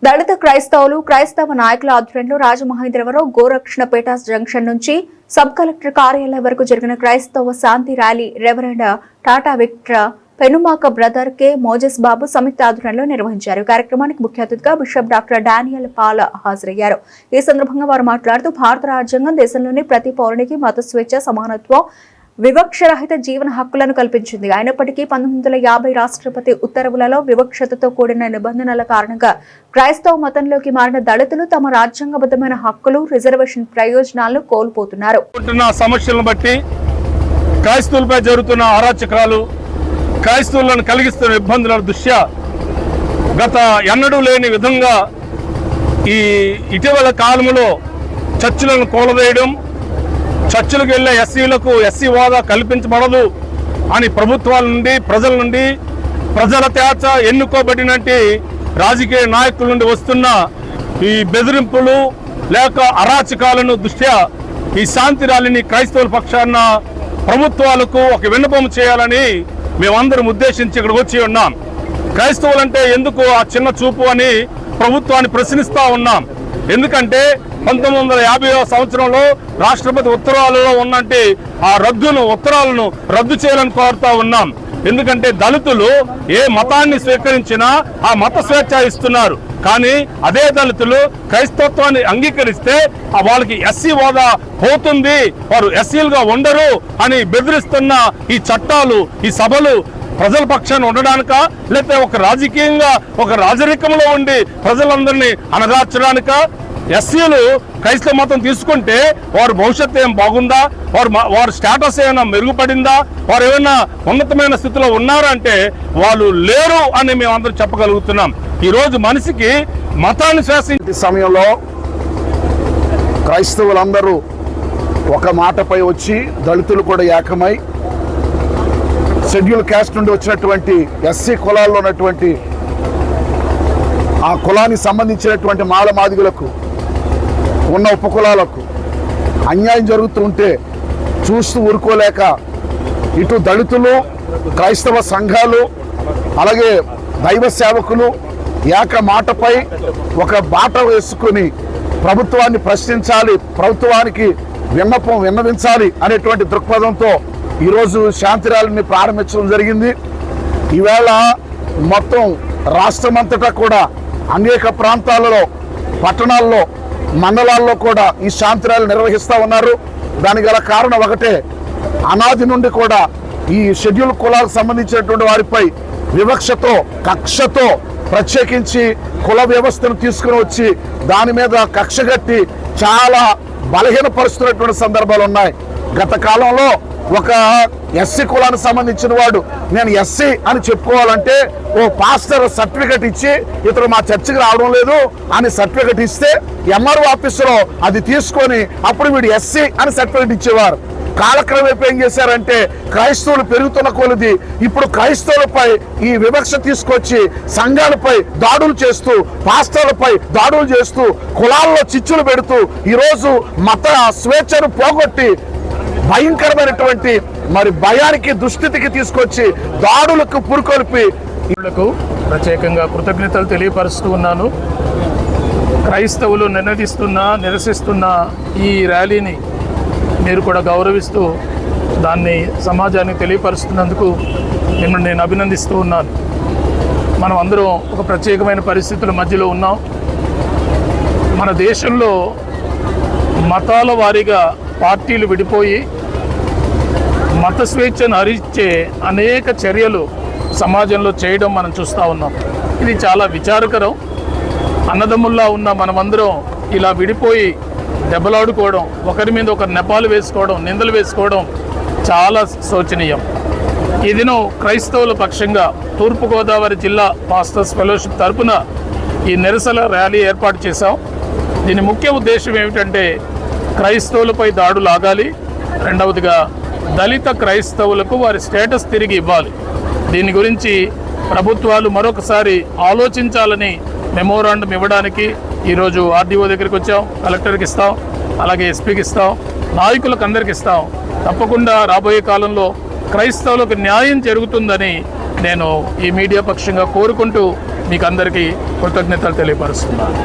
దళిత క్రైస్తవ నాయకుల ఆధ్వర్యంలో రాజమహేంద్రవరం గోరక్షణపేట జంక్షన్ నుంచి సబ్ కలెక్టర్ కార్యాలయం వరకు జరిగిన క్రైస్తవ శాంతి rally reverend Tata Victor Penumaka brother K Moses Babu సంయుక్త ఆధ్వర్యంలో నిర్వహించారు. కార్యక్రమానికి ముఖ్య అతిథిగా బిషప్ డాక్టర్ డానియల్ పాల్ హాజరయ్యారు. ఈ సందర్భంగా వారు మాట్లాడుతూ భారత రాజ్యాంగం దేశంలోని ప్రతి పౌరునికి మత స్వేచ్ఛ, సమానత్వం, వివక్షరహిత జీవన హక్కులను కల్పించింది. అయినప్పటికీ 1950 రాష్ట్రపతి ఉత్తర్వులలో వివక్షతతో కూడిన నిబంధనల కారణంగా క్రైస్తవ మతంలోకి మారిన దళితులు తమ రాజ్యాంగబద్ధమైన హక్కులు, రిజర్వేషన్ ప్రయోజనాలను కోల్పోతున్నారు. సమస్యలను బట్టి క్రైస్తవులపై జరుగుతున్న అరాచకాలు, క్రైస్తవులను కలిగిస్తున్న ఇబ్బందుల దృష్ట్యా గత ఎన్నడూ లేని విధంగా ఈ ఇటీవల కాలంలో చర్చిలను కూలవేయడం, చర్చిలకు వెళ్లే ఎస్సీలకు ఎస్సీ హోదా కల్పించబడదు అని ప్రభుత్వాల నుండి, ప్రజల నుండి, ప్రజల చేత ఎన్నుకోబడినట్టు రాజకీయ నాయకుల నుండి వస్తున్న ఈ బెదిరింపులు లేక అరాచకాలను దృష్ట్యా ఈ శాంతి ర్యాలీని క్రైస్తవుల పక్షాన ప్రభుత్వాలకు ఒక విన్నపం చేయాలని మేమందరం ఉద్దేశించి ఇక్కడికి వచ్చి ఉన్నాం. క్రైస్తవులంటే ఎందుకు ఆ చిన్న చూపు అని ప్రభుత్వాన్ని ప్రశ్నిస్తూ ఉన్నాం. ఎందుకంటే 1950వ సంవత్సరంలో రాష్ట్రపతి ఉత్తర్వులలో ఉన్నట్టు ఆ ఉత్తరాలను రద్దు చేయాలని కోరుతా ఉన్నాం. ఎందుకంటే దళితులు ఏ మతాన్ని స్వీకరించినా ఆ మత స్వేచ్ఛ ఇస్తున్నారు. కానీ అదే దళితులు క్రైస్తత్వాన్ని అంగీకరిస్తే వాళ్ళకి ఎస్సీ హోదా పోతుంది, వారు ఎస్సీలుగా ఉండరు అని బెదిరిస్తున్న ఈ చట్టాలు, ఈ సభలు ప్రజల పక్షాన ఉండడానిక, లేకపోతే ఒక రాజకీయంగా ఒక రాజరికంలో ఉండి ప్రజలందరినీ అణగార్చడానిక? ఎస్సీలు క్రైస్తవ మతం తీసుకుంటే వారి భవిష్యత్తు ఏం బాగుందా? వారి స్టేటస్ ఏమైనా మెరుగుపడిందా? వారు ఏమైనా ఉన్నతమైన స్థితిలో ఉన్నారంటే వాళ్ళు లేరు అని మేమందరం చెప్పగలుగుతున్నాం. ఈరోజు మనిషికి మతాన్ని శాసించే సమయంలో క్రైస్తవులందరూ ఒక మాటపై వచ్చి దళితులు కూడా ఏకమై షెడ్యూల్ క్యాస్ట్ నుండి వచ్చినటువంటి ఎస్సీ కులాల్లో ఉన్నటువంటి ఆ కులానికి సంబంధించినటువంటి మాల మాదిగులకు, ఉన్న ఉపకులాలకు అన్యాయం జరుగుతూ ఉంటే చూస్తూ ఊరుకోలేక ఇటు దళితులు, క్రైస్తవ సంఘాలు, అలాగే దైవ సేవకులు ఏక మాటపై ఒక బాట వేసుకుని ప్రభుత్వాన్ని ప్రశ్నించాలి, ప్రభుత్వానికి విన్నవించాలి అనేటువంటి దృక్పథంతో ఈరోజు శాంతి ర్యాలీని ప్రారంభించడం జరిగింది. ఈవేళ మొత్తం రాష్ట్రమంతటా కూడా అనేక ప్రాంతాలలో, పట్టణాల్లో, మండలాల్లో కూడా ఈ శాంతి ర్యాలీ నిర్వహిస్తూ ఉన్నారు. దానికి గల కారణం ఒకటే, అనాది నుండి కూడా ఈ షెడ్యూల్ కులాలకు సంబంధించినటువంటి వారిపై వివక్షతో, కక్షతో ప్రత్యేకించి కుల వ్యవస్థను తీసుకుని వచ్చి దాని మీద కక్ష కట్టి చాలా బలహీనపరుస్తున్నటువంటి సందర్భాలు ఉన్నాయి. గత కాలంలో ఒక ఎస్సీ కులానికి సంబంధించిన వాడు నేను ఎస్సీ అని చెప్పుకోవాలంటే ఓ పాస్టర్ సర్టిఫికెట్ ఇచ్చి ఇతను మా చర్చికి రావడం లేదు అని సర్టిఫికెట్ ఇస్తే ఎంఆర్ఓ ఆఫీసులో అది తీసుకొని అప్పుడు వీడు ఎస్సీ అని సర్టిఫికెట్ ఇచ్చేవారు. కాలక్రమేప ఏం చేశారంటే క్రైస్తవులు పెరుగుతున్న కొలది ఇప్పుడు క్రైస్తవులపై ఈ వివక్ష తీసుకొచ్చి సంఘాలపై దాడులు చేస్తూ, పాస్టర్లపై దాడులు చేస్తూ, కులాల్లో చిచ్చులు పెడుతూ ఈరోజు మత స్వేచ్ఛను పోగొట్టి భయంకరమైనటువంటి భయానికి, దుస్థితికి తీసుకొచ్చి దాడులకు పురుకొల్పి ప్రత్యేకంగా కృతజ్ఞతలు తెలియపరుస్తూ ఉన్నాను. క్రైస్తవులు నిరసిస్తున్న ఈ ర్యాలీని మీరు కూడా గౌరవిస్తూ దాన్ని సమాజానికి తెలియపరుస్తున్నందుకు మిమ్మల్ని నేను అభినందిస్తూ ఉన్నాను. మనం అందరం ఒక ప్రత్యేకమైన పరిస్థితుల మధ్యలో ఉన్నాం. మన దేశంలో మతాల వారీగా పార్టీలు విడిపోయి మత స్వేచ్ఛను హరించే అనేక చర్యలు సమాజంలో చేయడం మనం చూస్తూ ఉన్నాం. ఇది చాలా విచారకరం. అన్నదమ్ముల్లా ఉన్న మనమందరం ఇలా విడిపోయి దెబ్బలాడుకోవడం, ఒకరి మీద ఒకరు నెపాలు వేసుకోవడం, నిందలు వేసుకోవడం చాలా శోచనీయం. ఈ దినం క్రైస్తవుల పక్షంగా తూర్పుగోదావరి జిల్లా పాస్టర్స్ ఫెలోషిప్ తరపున ఈ నిరసన ర్యాలీ ఏర్పాటు చేశాం. దీని ముఖ్య ఉద్దేశం ఏమిటంటే క్రైస్తవులపై దాడులు ఆగాలి, రెండవదిగా దళిత క్రైస్తవులకు వారి స్టేటస్ తిరిగి ఇవ్వాలి. దీని గురించి ప్రభుత్వాలు మరొకసారి ఆలోచించాలని మెమోరాండం ఇవ్వడానికి ఈరోజు ఆర్డీఓ దగ్గరికి వచ్చాం. కలెక్టర్కి ఇస్తాం, అలాగే ఎస్పీకి ఇస్తాం, నాయకులకు అందరికి ఇస్తాం. తప్పకుండా రాబోయే కాలంలో క్రైస్తవులకు న్యాయం జరుగుతుందని నేను ఈ మీడియా పక్షంగా కోరుకుంటూ మీకు అందరికీ కృతజ్ఞతలు తెలియపరుస్తున్నాను.